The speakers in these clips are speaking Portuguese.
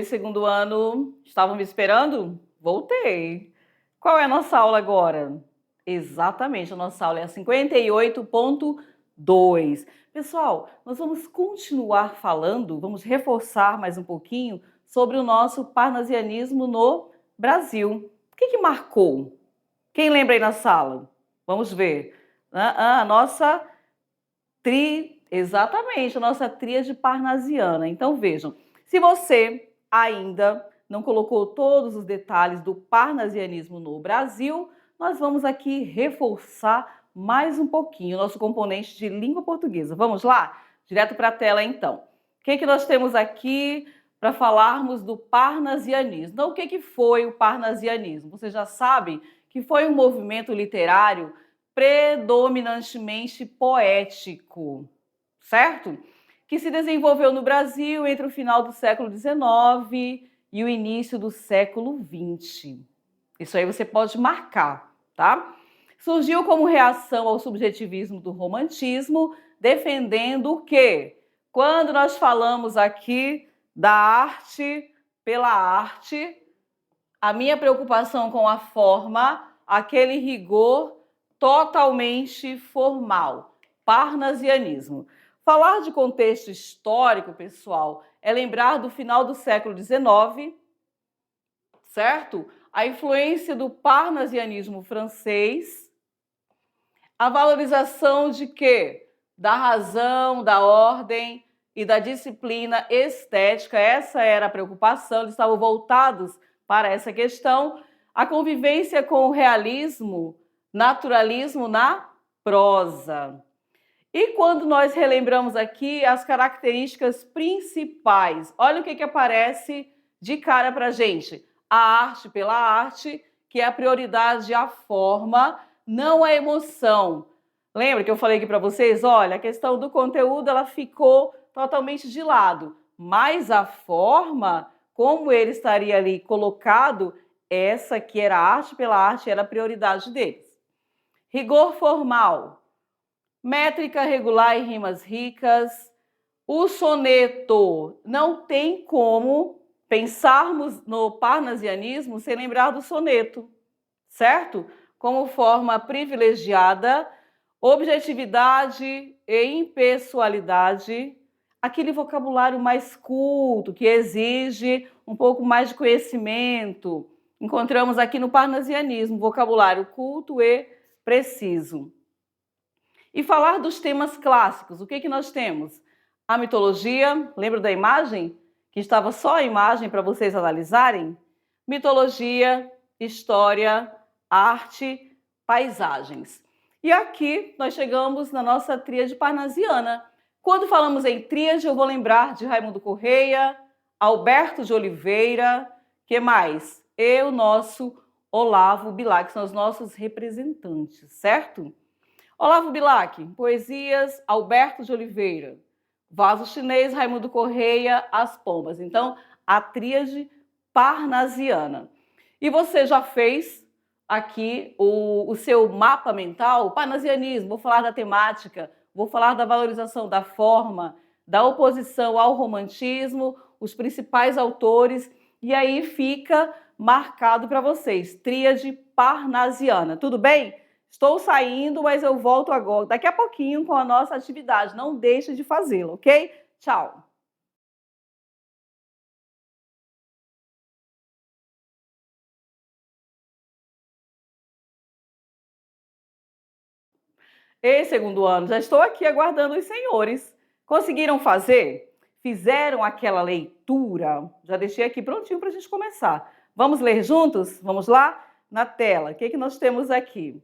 segundo ano, estavam me esperando? Voltei. Qual é a nossa aula agora? Exatamente, a nossa aula é a 58.2. Pessoal, nós vamos continuar falando, vamos reforçar mais um pouquinho sobre o nosso parnasianismo no Brasil. O que marcou? Quem lembra aí na sala? Vamos ver. A nossa exatamente, a nossa tríade parnasiana. Então vejam, se você ainda não colocou todos os detalhes do parnasianismo no Brasil, nós vamos aqui reforçar mais um pouquinho o nosso componente de língua portuguesa. Vamos lá? Direto para a tela então. O que nós temos aqui para falarmos do parnasianismo? Então, o que foi o parnasianismo? Você já sabe que foi um movimento literário predominantemente poético, certo? Que se desenvolveu no Brasil entre o final do século XIX e o início do século XX. Isso aí você pode marcar, tá? Surgiu como reação ao subjetivismo do romantismo, defendendo o quê? Quando nós falamos aqui da arte pela arte, a minha preocupação com a forma, aquele rigor totalmente formal, parnasianismo. Falar de contexto histórico, pessoal, é lembrar do final do século XIX, certo? A influência do parnasianismo francês, a valorização de quê? Da razão, da ordem e da disciplina estética. Essa era a preocupação, eles estavam voltados para essa questão. A convivência com o realismo, naturalismo na prosa. E quando nós relembramos aqui as características principais, olha o que aparece de cara para a gente. A arte pela arte, que é a prioridade à forma, não a emoção. Lembra que eu falei aqui para vocês? Olha, a questão do conteúdo ela ficou totalmente de lado, mas a forma, como ele estaria ali colocado, essa que era arte pela arte, era a prioridade deles. Rigor formal, métrica regular e rimas ricas. O soneto, não tem como pensarmos no parnasianismo sem lembrar do soneto, certo? Como forma privilegiada, objetividade e impessoalidade, aquele vocabulário mais culto, que exige um pouco mais de conhecimento. Encontramos aqui no parnasianismo, vocabulário culto e preciso. E falar dos temas clássicos, o que nós temos? A mitologia, lembra da imagem? Que estava só a imagem para vocês analisarem? Mitologia, história, arte, paisagens. E aqui nós chegamos na nossa tríade parnasiana. Quando falamos em tríade, eu vou lembrar de Raimundo Correia, Alberto de Oliveira, que mais? E o nosso Olavo Bilac, que são os nossos representantes, certo? Olavo Bilac, poesias, Alberto de Oliveira, vaso chinês, Raimundo Correia, as pombas. Então, a tríade parnasiana. E você já fez aqui o seu mapa mental, parnasianismo, vou falar da temática, vou falar da valorização da forma, da oposição ao romantismo, os principais autores, e aí fica marcado para vocês, tríade parnasiana. Tudo bem? Estou saindo, mas eu volto agora, daqui a pouquinho, com a nossa atividade. Não deixe de fazê-la, ok? Tchau! Ei, segundo ano, já estou aqui aguardando os senhores. Conseguiram fazer? Fizeram aquela leitura? Já deixei aqui prontinho para a gente começar. Vamos ler juntos? Vamos lá? Na tela, o que nós temos aqui?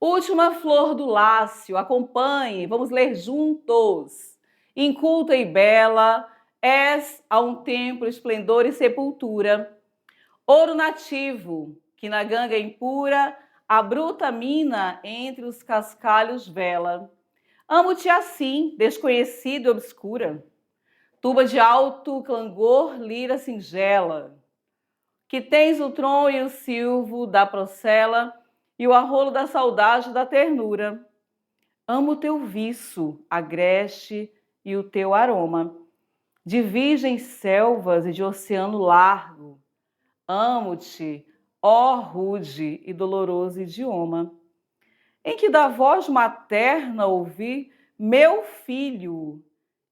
Última flor do lácio, acompanhe, vamos ler juntos. Inculta e bela, és a um templo esplendor e sepultura. Ouro nativo, que na ganga impura, a bruta mina entre os cascalhos vela. Amo-te assim, desconhecida e obscura. Tuba de alto clangor, lira singela. Que tens o tron e o silvo da procela, e o arrolo da saudade da ternura. Amo o teu viço, agreste e o teu aroma. de virgens selvas e de oceano largo. Amo-te, ó rude e doloroso idioma, em que da voz materna ouvi meu filho,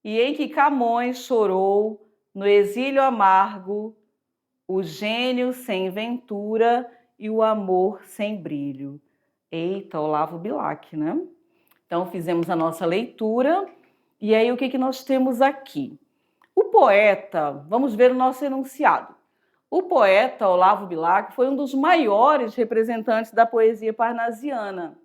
e em que Camões chorou no exílio amargo, o gênio sem ventura e o amor sem brilho. Eita, Olavo Bilac, né? Então fizemos a nossa leitura, e aí o que nós temos aqui? O poeta, vamos ver o nosso enunciado. O poeta Olavo Bilac foi um dos maiores representantes da poesia parnasiana.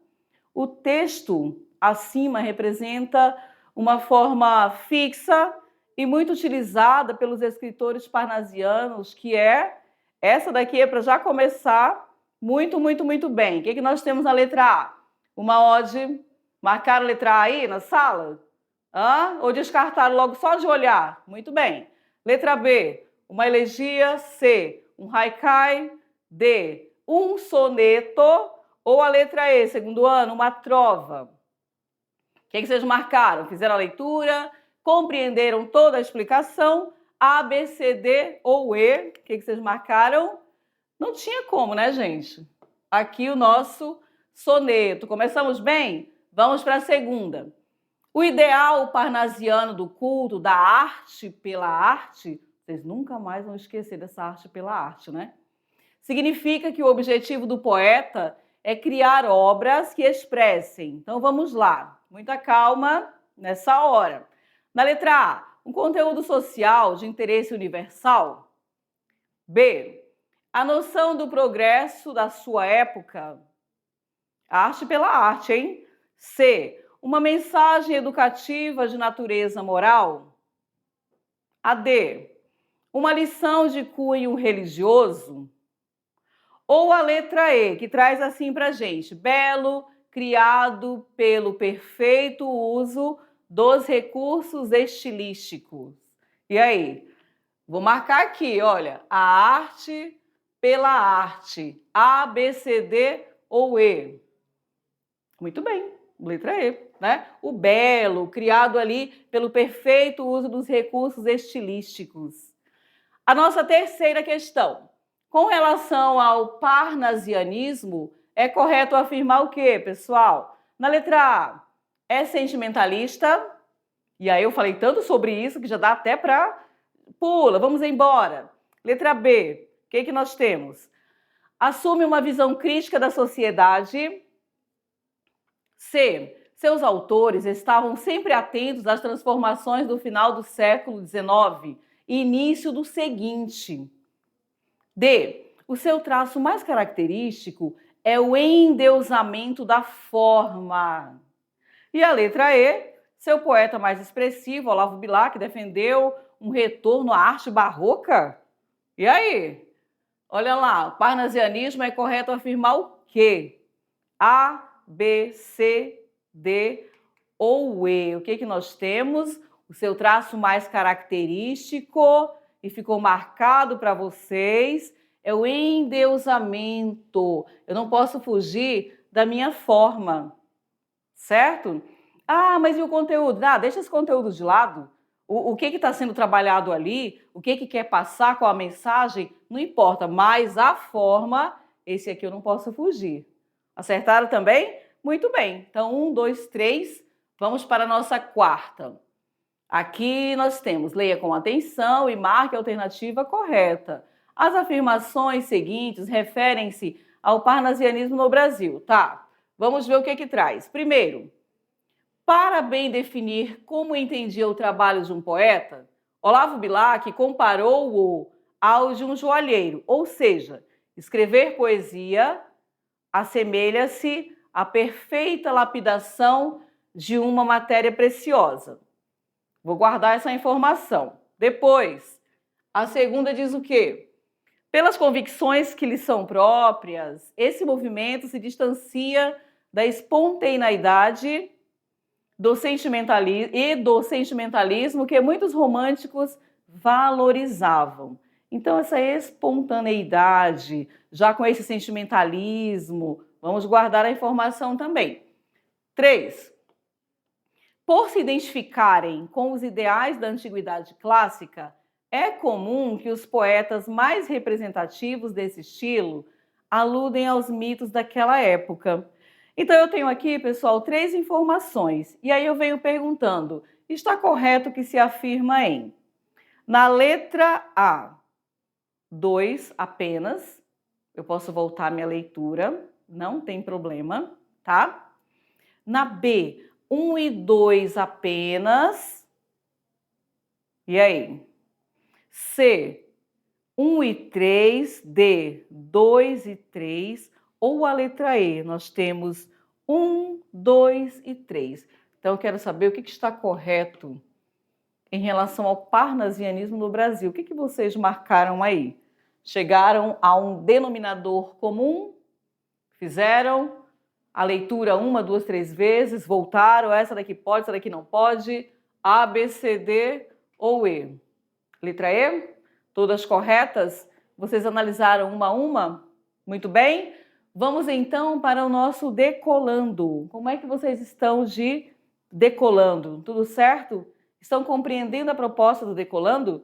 O texto acima representa uma forma fixa e muito utilizada pelos escritores parnasianos, que é essa daqui, é para já começar muito bem. O que nós temos na letra A? Uma ode. Marcaram a letra A aí na sala? Ou descartaram logo só de olhar? Muito bem. Letra B, uma elegia. C, um haikai. D, um soneto. Ou a letra E, segundo ano, uma trova. O que vocês marcaram? Fizeram a leitura, compreenderam toda a explicação? A, B, C, D ou E? O que vocês marcaram? Não tinha como, né, gente? Aqui o nosso soneto. Começamos bem? Vamos para a segunda. O ideal parnasiano do culto, da arte pela arte, vocês nunca mais vão esquecer dessa arte pela arte, né? Significa que o objetivo do poeta é criar obras que expressem. Então vamos lá, muita calma nessa hora. Na letra A, um conteúdo social de interesse universal. B, a noção do progresso da sua época. Arte pela arte, hein? C, uma mensagem educativa de natureza moral. A D, uma lição de cunho religioso. Ou a letra E, que traz assim para a gente: belo, criado pelo perfeito uso dos recursos estilísticos. E aí? Vou marcar aqui, olha, a arte pela arte. A, B, C, D ou E? Muito bem, letra E, né? O belo, criado ali pelo perfeito uso dos recursos estilísticos. A nossa terceira questão. Com relação ao parnasianismo, é correto afirmar o quê, pessoal? Na letra A, é sentimentalista. E aí eu falei tanto sobre isso que já dá até para... Pula, vamos embora. Letra B, o que nós temos? Assume uma visão crítica da sociedade. C, seus autores estavam sempre atentos às transformações do final do século XIX e início do seguinte. D, o seu traço mais característico é o endeusamento da forma. E a letra E, seu poeta mais expressivo, Olavo Bilac, defendeu um retorno à arte barroca? E aí? Olha lá, parnasianismo é correto afirmar o quê? A, B, C, D ou E? O que nós temos? O seu traço mais característico e ficou marcado para vocês é o endeusamento. Eu não posso fugir da minha forma, certo? Mas e o conteúdo? Deixa esse conteúdo de lado. O que está sendo trabalhado ali, o que quer passar, qual a mensagem, não importa, mas a forma, esse aqui eu não posso fugir. Acertaram também? Muito bem. Então, 1, 2, 3, vamos para a nossa quarta. Aqui nós temos, leia com atenção e marque a alternativa correta. As afirmações seguintes referem-se ao parnasianismo no Brasil, tá? Vamos ver o que traz. Primeiro, para bem definir como entendia o trabalho de um poeta, Olavo Bilac comparou-o ao de um joalheiro, ou seja, escrever poesia assemelha-se à perfeita lapidação de uma matéria preciosa. Vou guardar essa informação. Depois, a segunda diz o quê? Pelas convicções que lhe são próprias, esse movimento se distancia da espontaneidade do sentimentalismo que muitos românticos valorizavam. Então, essa espontaneidade, já com esse sentimentalismo, vamos guardar a informação também. 3. Por se identificarem com os ideais da antiguidade clássica, é comum que os poetas mais representativos desse estilo aludem aos mitos daquela época. Então eu tenho aqui, pessoal, 3 informações. E aí eu venho perguntando, está correto que se afirma em? Na letra A, 2 apenas. Eu posso voltar à minha leitura, não tem problema, tá? Na B, 1 e 2 apenas. E aí? C, 1 e 3. D, 2 e 3. Ou a letra E, nós temos 1, 2 e 3. Então, eu quero saber o que está correto em relação ao parnasianismo no Brasil. O que vocês marcaram aí? Chegaram a um denominador comum? Fizeram a leitura 1, 2, 3 vezes? Voltaram? Essa daqui pode, essa daqui não pode? A, B, C, D ou E? Letra E? Todas corretas? Vocês analisaram uma a uma? Muito bem. Vamos então para o nosso decolando. Como é que vocês estão de decolando? Tudo certo? Estão compreendendo a proposta do decolando?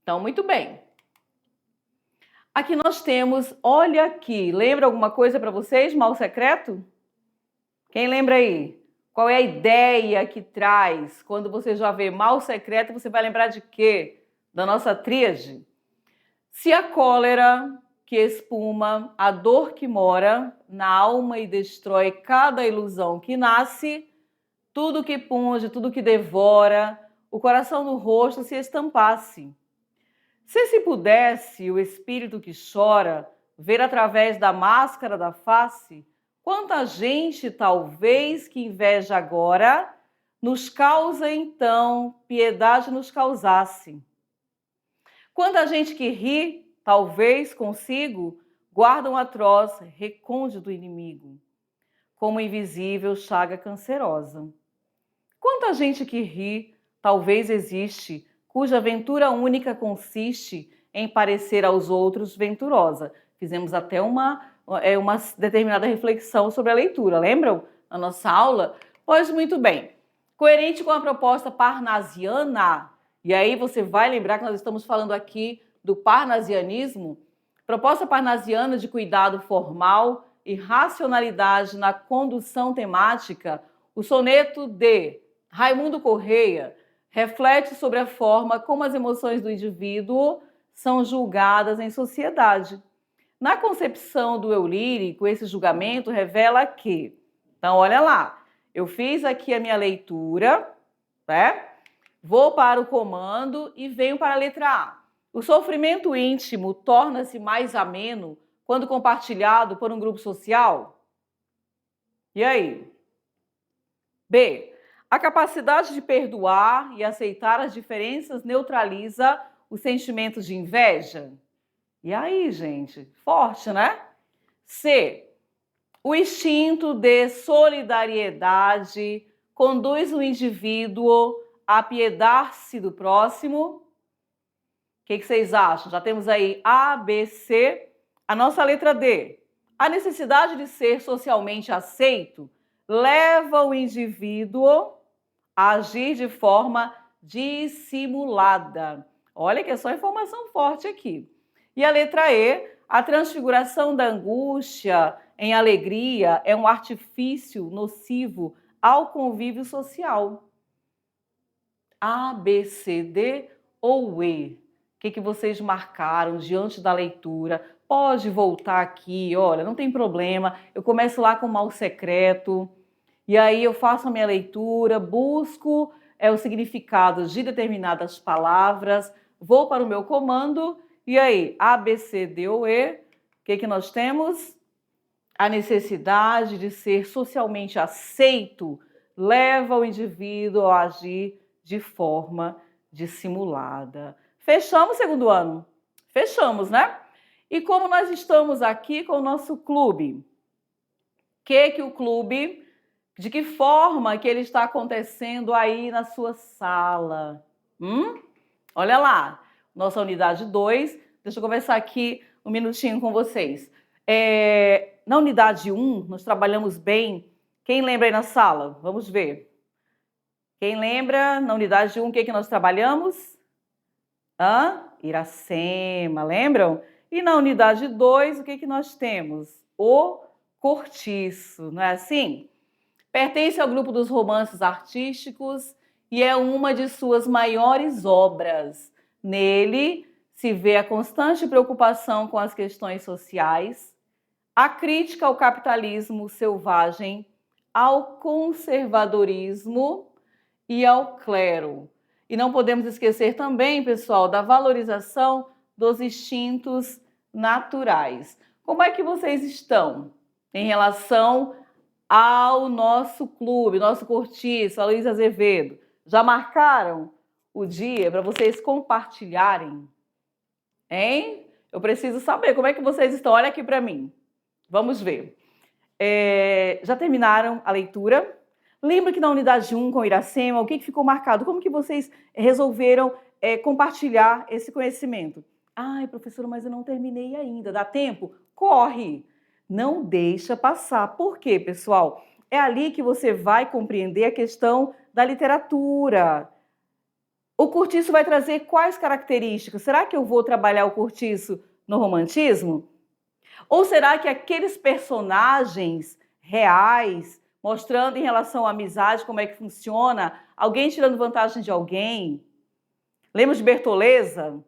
Então, muito bem. Aqui nós temos, olha aqui, lembra alguma coisa para vocês, mal secreto? Quem lembra aí? Qual é a ideia que traz? Quando você já vê mal secreto, você vai lembrar de quê? Da nossa tríade? Se a cólera que espuma, a dor que mora na alma e destrói cada ilusão que nasce, tudo que punge, tudo que devora, o coração no rosto se estampasse. Se pudesse o espírito que chora ver através da máscara da face, quanta gente talvez que inveja agora nos causa então piedade nos causasse. Quanta gente que ri, talvez consigo, guarda um atroz recôndito do inimigo, como invisível chaga cancerosa. Quanta gente que ri, talvez existe, cuja aventura única consiste em parecer aos outros venturosa. Fizemos até uma determinada reflexão sobre a leitura, lembram? Na nossa aula? Pois muito bem. Coerente com a proposta parnasiana, e aí você vai lembrar que nós estamos falando aqui do parnasianismo, proposta parnasiana de cuidado formal e racionalidade na condução temática, o soneto de Raimundo Correia reflete sobre a forma como as emoções do indivíduo são julgadas em sociedade. Na concepção do eu lírico, esse julgamento revela que, então olha lá, eu fiz aqui a minha leitura, né? Vou para o comando e venho para a letra A. O sofrimento íntimo torna-se mais ameno quando compartilhado por um grupo social? E aí? B. A capacidade de perdoar e aceitar as diferenças neutraliza os sentimentos de inveja? E aí, gente? Forte, né? C. O instinto de solidariedade conduz o indivíduo a apiedar-se do próximo? O que vocês acham? Já temos aí A, B, C. A nossa letra D. A necessidade de ser socialmente aceito leva o indivíduo a agir de forma dissimulada. Olha que é só informação forte aqui. E a letra E, a transfiguração da angústia em alegria é um artifício nocivo ao convívio social. A, B, C, D ou E? O que vocês marcaram diante da leitura? Pode voltar aqui, olha, não tem problema. Eu começo lá com o mal secreto. E aí eu faço a minha leitura, busco o significado de determinadas palavras, vou para o meu comando, e aí, A, B, C, D ou E, o que nós temos? A necessidade de ser socialmente aceito leva o indivíduo a agir de forma dissimulada. Fechamos o segundo ano? Fechamos, né? E como nós estamos aqui com o nosso clube? Que o clube... De que forma que ele está acontecendo aí na sua sala? Olha lá, nossa unidade 2. Deixa eu conversar aqui um minutinho com vocês. Na unidade 1, nós trabalhamos bem. Quem lembra aí na sala? Vamos ver. Quem lembra, na unidade 1, o que nós trabalhamos? Iracema, lembram? E na unidade 2, o que nós temos? O cortiço, não é assim? Pertence ao grupo dos romances artísticos e é uma de suas maiores obras. Nele se vê a constante preocupação com as questões sociais, a crítica ao capitalismo selvagem, ao conservadorismo e ao clero. E não podemos esquecer também, pessoal, da valorização dos instintos naturais. Como é que vocês estão em relação ao nosso clube, nosso cortiço, a Luiz Azevedo? Já marcaram o dia para vocês compartilharem? Hein? Eu preciso saber como é que vocês estão. Olha aqui para mim. Vamos ver. Já terminaram a leitura? Lembra que na unidade 1 com Iracema, o que ficou marcado? Como que vocês resolveram compartilhar esse conhecimento? Ai, professora, mas eu não terminei ainda. Dá tempo? Corre! Não deixa passar. Por quê, pessoal? É ali que você vai compreender a questão da literatura. O cortiço vai trazer quais características? Será que eu vou trabalhar o cortiço no romantismo? Ou será que aqueles personagens reais, mostrando em relação à amizade como é que funciona, alguém tirando vantagem de alguém? Lembra de Bertoleza?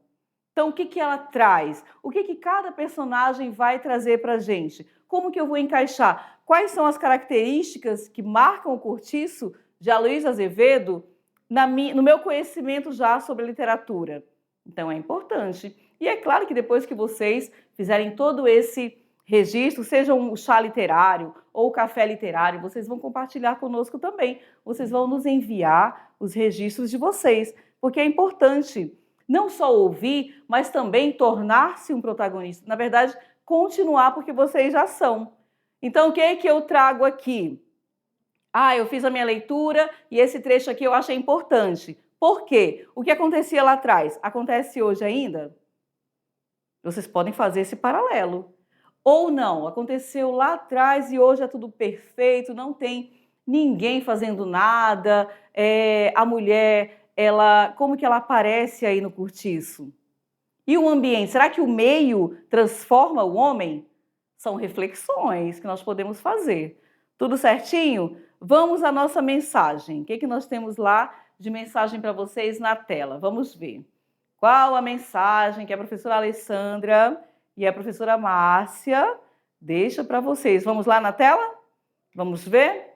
Então, o que ela traz? O que cada personagem vai trazer para a gente? Como que eu vou encaixar? Quais são as características que marcam o cortiço de Aloysio Azevedo no meu conhecimento já sobre literatura? Então, é importante. E é claro que depois que vocês fizerem todo esse registro, seja um chá literário ou café literário, vocês vão compartilhar conosco também. Vocês vão nos enviar os registros de vocês, porque é importante não só ouvir, mas também tornar-se um protagonista. Na verdade, continuar porque vocês já são. Então, o que é que eu trago aqui? Eu fiz a minha leitura e esse trecho aqui eu achei importante. Por quê? O que acontecia lá atrás acontece hoje ainda? Vocês podem fazer esse paralelo. Ou não, aconteceu lá atrás e hoje é tudo perfeito, não tem ninguém fazendo nada, a mulher, como que ela aparece aí no cortiço? E o ambiente, será que o meio transforma o homem? São reflexões que nós podemos fazer. Tudo certinho? Vamos à nossa mensagem. O que nós temos lá de mensagem para vocês na tela? Vamos ver. Qual a mensagem que a professora Alessandra e a professora Márcia deixam para vocês? Vamos lá na tela? Vamos ver?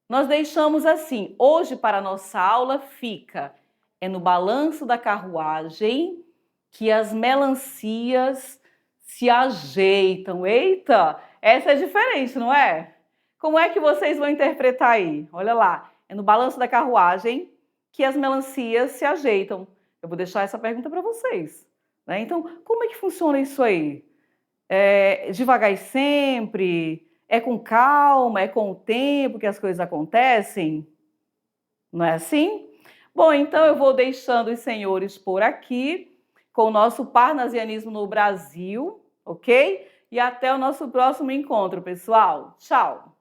Nós deixamos assim, hoje para a nossa aula fica, é no balanço da carruagem que as melancias se ajeitam. Eita, essa é diferente, não é? Como é que vocês vão interpretar aí? Olha lá, é no balanço da carruagem que as melancias se ajeitam. Eu vou deixar essa pergunta para vocês. Né? Então, como é que funciona isso aí? É devagar e sempre? É com calma? É com o tempo que as coisas acontecem? Não é assim? Bom, então eu vou deixando os senhores por aqui com o nosso Parnasianismo no Brasil, ok? E até o nosso próximo encontro, pessoal. Tchau!